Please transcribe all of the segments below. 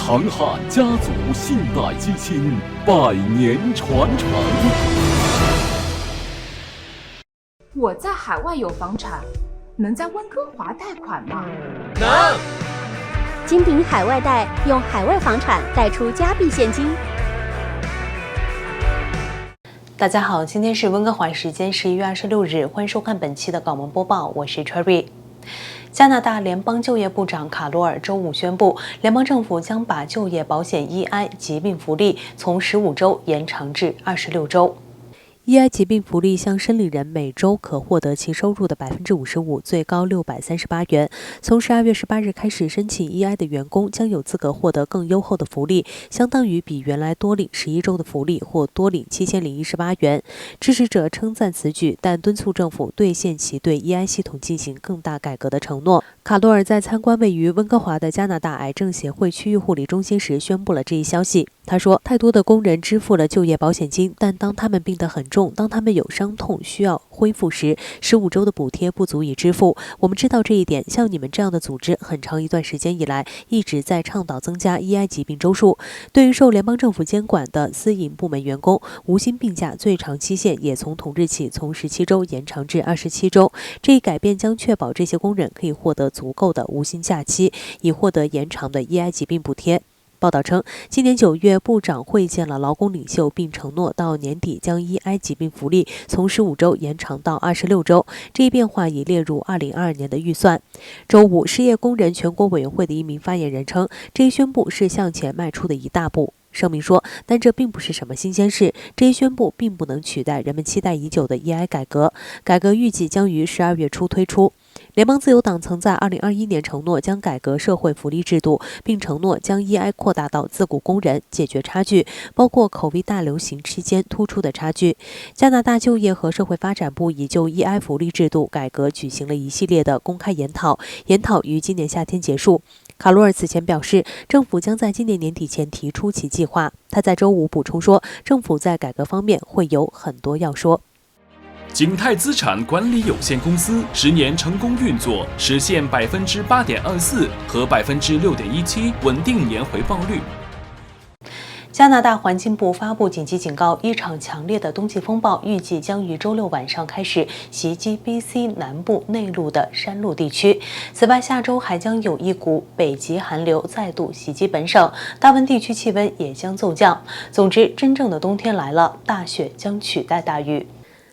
唐汉家族信贷基金百年传承。我在海外有房产，能在温哥华贷款吗？能。金鼎海外贷用海外房产贷出加币现金。大家好，今天是温哥华时间11月26日，欢迎收看本期的港闻播报，我是 Cherry。加拿大联邦就业部长卡罗尔周五宣布，联邦政府将把就业保险 EI 疾病福利从15周延长至26周。EI 疾病福利向申领人每周可获得其收入的55%，最高638元。从12月18日开始申请 EI 的员工将有资格获得更优厚的福利，相当于比原来多领11周的福利或多领7018元。支持者称赞此举，但敦促政府兑现其对 EI 系统进行更大改革的承诺。卡罗尔在参观位于温哥华的加拿大癌症协会区域护理中心时宣布了这一消息。他说，太多的工人支付了就业保险金，但当他们病得很重，当他们有伤痛需要恢复时，15周的补贴不足以支付。我们知道这一点，像你们这样的组织很长一段时间以来一直在倡导增加 EI 疾病周数。对于受联邦政府监管的私营部门员工，无薪病假最长期限也从同日起从17周延长至27周。这一改变将确保这些工人可以获得足够的无薪假期，以获得延长的 EI 疾病补贴。报道称，今年9月，部长会见了劳工领袖，并承诺到年底将 EI 疾病福利从15周延长到26周。这一变化已列入2022年的预算。周五，失业工人全国委员会的一名发言人称，这一宣布是向前迈出的一大步。声明说，但这并不是什么新鲜事，这一宣布并不能取代人们期待已久的 EI 改革。改革预计将于12月初推出。联邦自由党曾在2021年承诺将改革社会福利制度，并承诺将 EI 扩大到自雇工人，解决差距，包括口鼻大流行期间突出的差距。加拿大就业和社会发展部已就 EI 福利制度改革举行了一系列的公开研讨，研讨于今年夏天结束。卡罗尔此前表示，政府将在今年年底前提出其计划。他在周五补充说，政府在改革方面会有很多要说。景泰资产管理有限公司10年成功运作，实现8.24%和6.17%稳定年回报率。加拿大环境部发布紧急警告，一场强烈的冬季风暴预计将于周六晚上开始袭击 BC 南部内陆的山路地区。此外，下周还将有一股北极寒流再度袭击本省，大温地区气温也将骤降。总之，真正的冬天来了，大雪将取代大雨。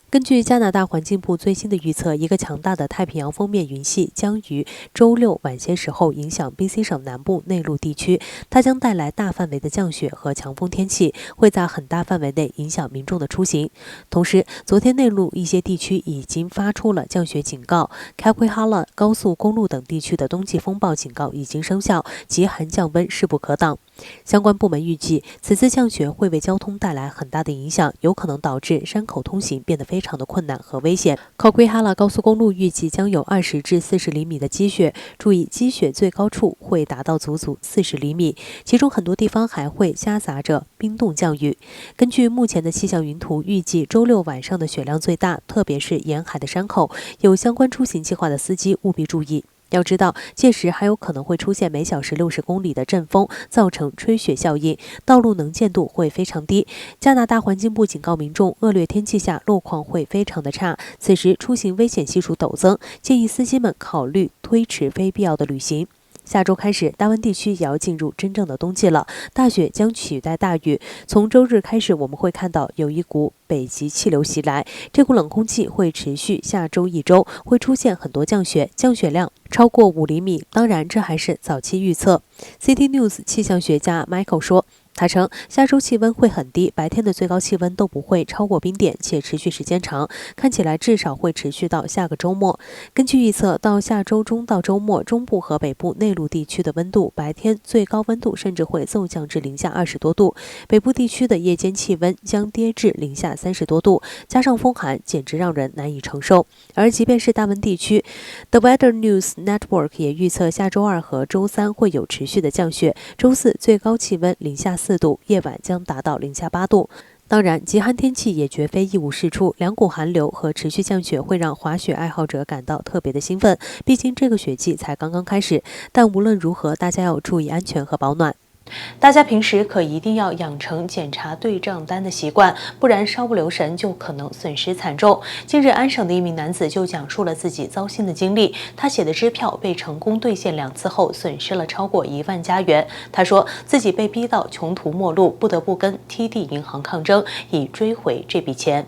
根据加拿大环境部最新的预测，一个强大的太平洋锋面云系将于周六晚些时候影响 BC 省南部内陆地区，它将带来大范围的降雪和强风天气，会在很大范围内影响民众的出行。同时，昨天内陆一些地区已经发出了降雪警告，开奎哈勒高速公路等地区的冬季风暴警告已经生效，极寒降温势不可挡。相关部门预计，此次降雪会为交通带来很大的影响，有可能导致山口通行变得非常的困难和危险。考奎哈拉高速公路预计将有20至40厘米的积雪，注意积雪最高处会达到足足40厘米，其中很多地方还会夹杂着冰冻降雨。根据目前的气象云图，预计周六晚上的雪量最大，特别是沿海的山口，有相关出行计划的司机务必注意。要知道，届时还有可能会出现每小时60公里的阵风，造成吹雪效应，道路能见度会非常低。加拿大环境部警告民众，恶劣天气下路况会非常的差，此时出行危险系数陡增，建议司机们考虑推迟非必要的旅行。下周开始，大温地区也要进入真正的冬季了，大雪将取代大雨。从周日开始，我们会看到有一股北极气流袭来，这股冷空气会持续下周1周，会出现很多降雪，降雪量超过5厘米。当然，这还是早期预测。CT News 气象学家 Michael 说，他称，下周气温会很低，白天的最高气温都不会超过冰点，且持续时间长，看起来至少会持续到下个周末。根据预测，到下周中到周末，中部和北部内陆地区的温度，白天最高温度甚至会骤降至零下20多度，北部地区的夜间气温将跌至零下30多度，加上风寒，简直让人难以承受。而即便是大温地区 ，The Weather News Network 也预测下周2和周3会有持续的降雪，周4最高气温零下4度，夜晚将达到零下8度。当然，极寒天气也绝非一无是处，两股寒流和持续降雪会让滑雪爱好者感到特别的兴奋，毕竟这个雪季才刚刚开始。但无论如何，大家要注意安全和保暖。大家平时可一定要养成检查对账单的习惯，不然稍不留神就可能损失惨重。近日，安省的一名男子就讲述了自己糟心的经历。他写的支票被成功兑现2次后，损失了超过1万加元。他说自己被逼到穷途末路，不得不跟 TD 银行抗争，以追回这笔钱。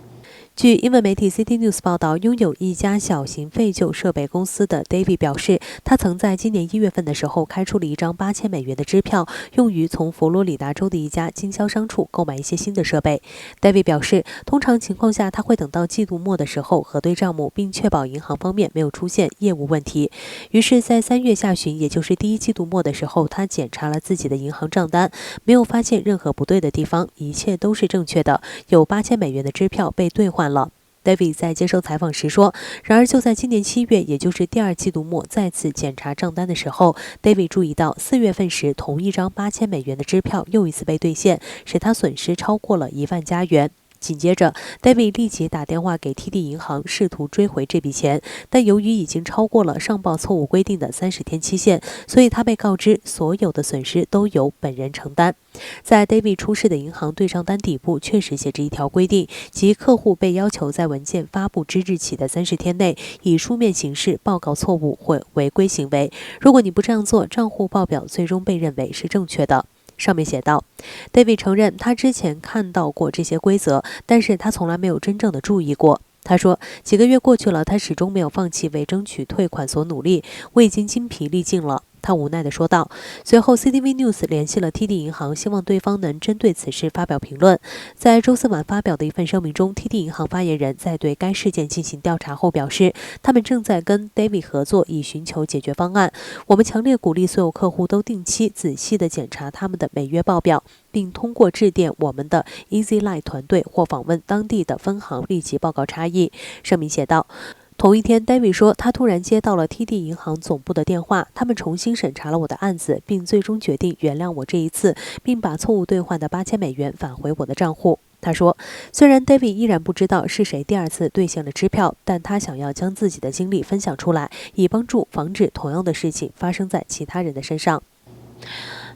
据英文媒体 City News 报道，拥有一家小型废旧设备公司的 David 表示，他曾在今年1月份的时候开出了一张8000美元的支票，用于从佛罗里达州的一家经销商处购买一些新的设备。David 表示，通常情况下他会等到季度末的时候核对账目，并确保银行方面没有出现业务问题。于是，在3月下旬，也就是第1季度末的时候，他检查了自己的银行账单，没有发现任何不对的地方，一切都是正确的，有8000美元的支票被兑换了。David 在接受采访时说，然而就在今年7月，也就是第2季度末再次检查账单的时候， David 注意到4月份时同一张8000美元的支票又一次被兑现，使他损失超过了1万加元。紧接着 David 立即打电话给 TD 银行，试图追回这笔钱，但由于已经超过了上报错误规定的30天期限，所以他被告知所有的损失都由本人承担。在 David 出示的银行对账单底部确实写着一条规定，即客户被要求在文件发布之日起的30天内，以书面形式报告错误或违规行为。如果你不这样做，账户报表最终被认为是正确的。上面写道 ，David 承认他之前看到过这些规则，但是他从来没有真正的注意过。他说，几个月过去了，他始终没有放弃为争取退款所努力，我已经精疲力尽了。他无奈地说道。随后 CTV News 联系了 TD 银行，希望对方能针对此事发表评论。在周四晚发表的一份声明中， TD 银行发言人在对该事件进行调查后表示，他们正在跟 David 合作，以寻求解决方案。我们强烈鼓励所有客户都定期仔细地检查他们的每月报表，并通过致电我们的 EasyLine 团队或访问当地的分行立即报告差异。声明写道。同一天 ，David 说，他突然接到了 TD 银行总部的电话，他们重新审查了我的案子，并最终决定原谅我这一次，并把错误兑换的8000美元返回我的账户。他说，虽然 David 依然不知道是谁第2次兑现了支票，但他想要将自己的经历分享出来，以帮助防止同样的事情发生在其他人的身上。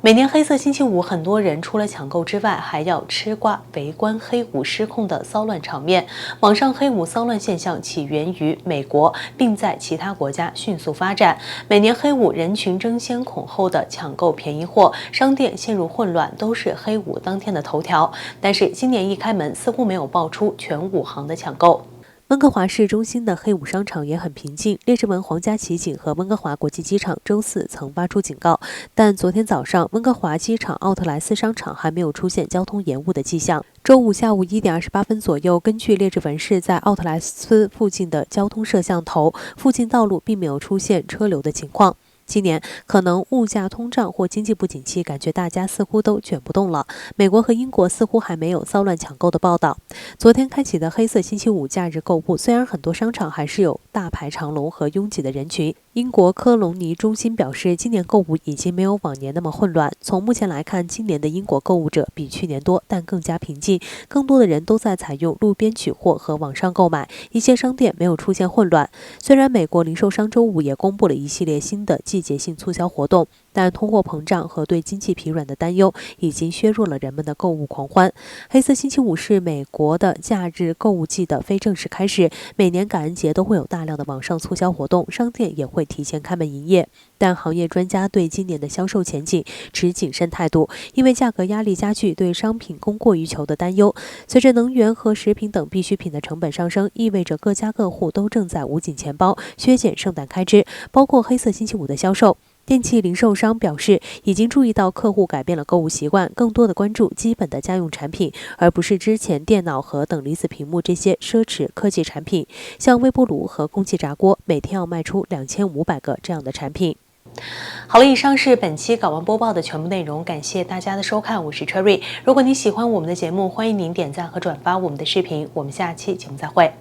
每年黑色星期五，很多人除了抢购之外，还要吃瓜围观黑五失控的骚乱场面。网上黑五骚乱现象起源于美国，并在其他国家迅速发展。每年黑五人群争先恐后的抢购便宜货，商店陷入混乱，都是黑五当天的头条。但是今年一开门，似乎没有爆出全5行的抢购。温哥华市中心的黑五商场也很平静。列治文皇家骑警和温哥华国际机场周四曾发出警告，但昨天早上温哥华机场奥特莱斯商场还没有出现交通延误的迹象。周五下午1点28分左右，根据列治文市在奥特莱斯附近的交通摄像头，附近道路并没有出现车流的情况。今年可能物价通胀或经济不景气，感觉大家似乎都卷不动了。美国和英国似乎还没有骚乱抢购的报道。昨天开启的黑色星期五假日购物，虽然很多商场还是有大排长龙和拥挤的人群，英国科隆尼中心表示，今年购物已经没有往年那么混乱。从目前来看，今年的英国购物者比去年多，但更加平静。更多的人都在采用路边取货和网上购买，一些商店没有出现混乱。虽然美国零售商周五也公布了一系列新的季节性促销活动，但通货膨胀和对经济疲软的担忧已经削弱了人们的购物狂欢。黑色星期五是美国的假日购物季的非正式开始，每年感恩节都会有大量的网上促销活动，商店也会提前开门营业。但行业专家对今年的销售前景持谨慎态度，因为价格压力加剧对商品供过于求的担忧。随着能源和食品等必需品的成本上升，意味着各家各户都正在捂紧钱包，削减圣诞开支，包括黑色星期五的销售。电器零售商表示，已经注意到客户改变了购物习惯，更多的关注基本的家用产品，而不是之前电脑和等离子屏幕这些奢侈科技产品。像微波炉和空气炸锅，每天要卖出2500个这样的产品。好了，以上是本期港湾播报的全部内容，感谢大家的收看，我是 Cherry。如果你喜欢我们的节目，欢迎您点赞和转发我们的视频，我们下期节目再会。